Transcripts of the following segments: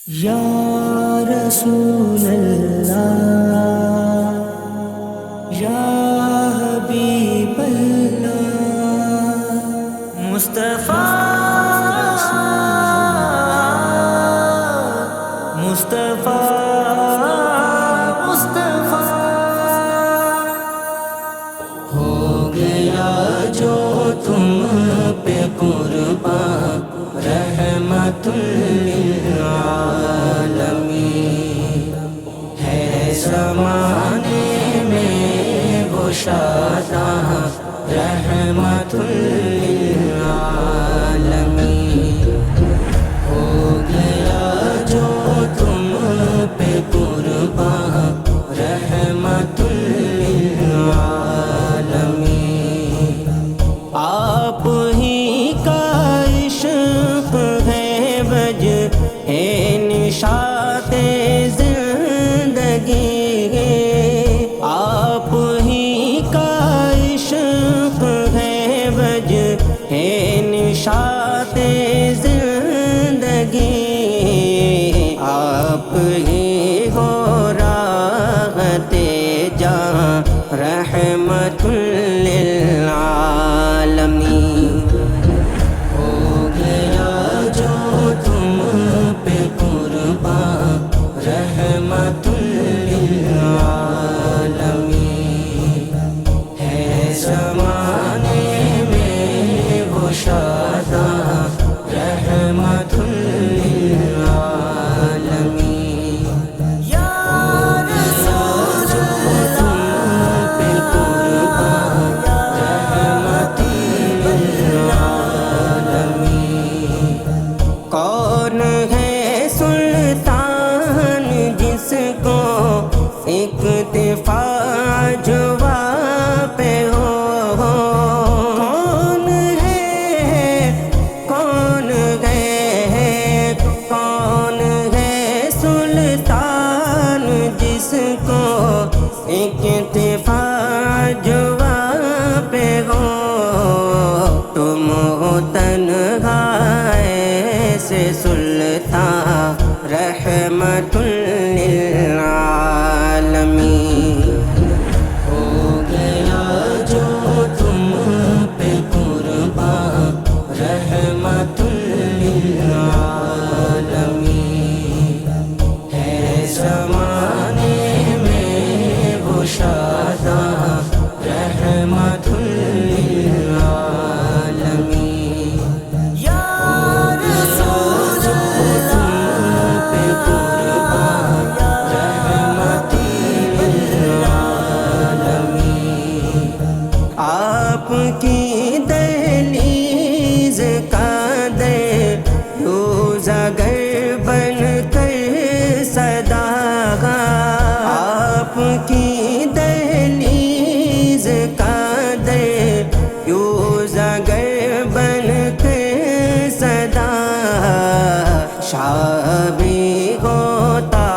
یا رسول اللہ، یا حبیب اللہ، مصطفیٰ مصطفیٰ مصطفیٰ ہو گیا جو تم پہ قربان، رحمت للعالمین ہے زمانے میں وہ شاداں، رحمت للعالمین ہو گیا جو تم پہ قربان، رحمت للعالمین آپ ہی کا عشق ہے وجہ ہے نشاط زندگی، آپ ہی کا عشق ہے وجہ ہے نشاط زندگی، آپ ہی ہو راحت جہاں، رحمت للعالمین ہو گیا جو تم پہ قربان، رحمت للعالمین ہے زمانے میں وہ شاداں، رحمت للعالمین یا رسول اللہ، پہ قربان، رحمت للعالمین کون ہے سلطان جس کو اکتفا جوا پہ ہو، کون ہے کون ہے سلطان جس کو اکتفا جوا پہ ہو، تم ہو تنہا ایسے سلطان، رحمت للعالمین ہو گیا جو تم پہ قربان، رحمت للعالمین ہے زمانے میں وہ شاداں، رحمت للعالمین یا رسول اللہ، پہ قربان، رحمت للعالمین آپ کی دہلیز کا دیوز اگر بن کر صدا، آپ کی دہلیز کا دیوز اگر بن کر صدا، شابی ہوتا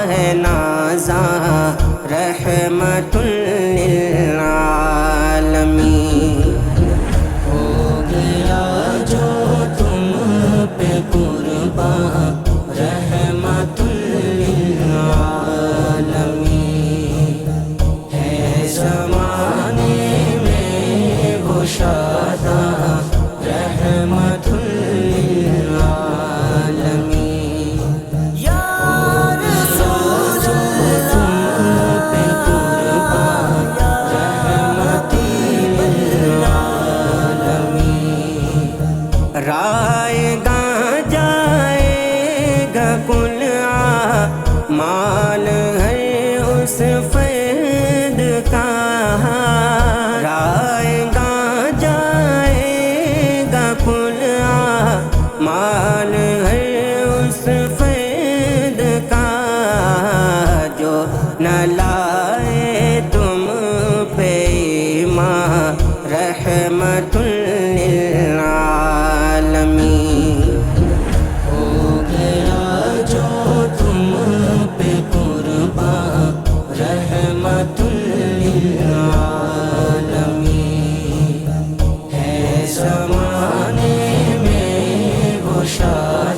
ہے نازاں، رحمت للعالمین ہو گیا جو تم پہ قربان، رحمت للعالمین ہے زمانے میں وہ شاداں، رحمت للعالمین یا رسول اللہ، پہ قربان، رحمت للعالمین رائے گاں جائے گا کل مال ہے اس فرد کا، رائے گاں جائے گا کل مال ہے اس فرد کا، جو نہ لائے تم پہ ایمان، رحمت للعالمین ہو گیا جو تم پہ قربان، رحمت للعالمین ہے زمانے میں وہ شاداں،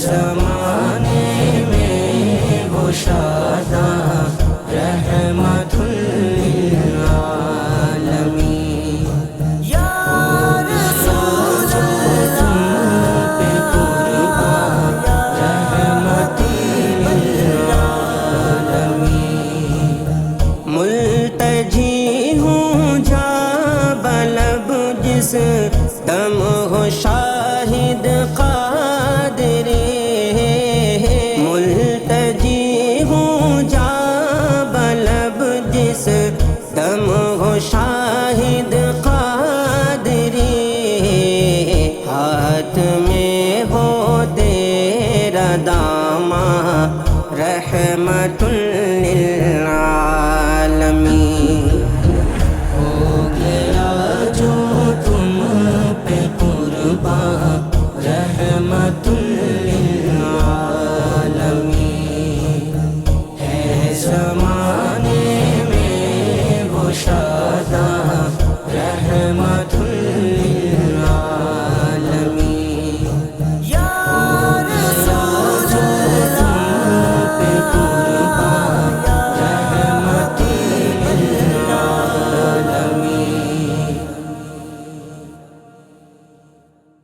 زمانے میں وہ شاداں رحمت للعالمین یا رسول اللہ پہ قربان رحمت للعالمین ملتجی ہوں جا بلب جس دم ہو شاہد قادری ملتجی ہوں جا بلب جس دم ہو شاہد قادری ہاتھ میں ہو تیرا دامن رحمت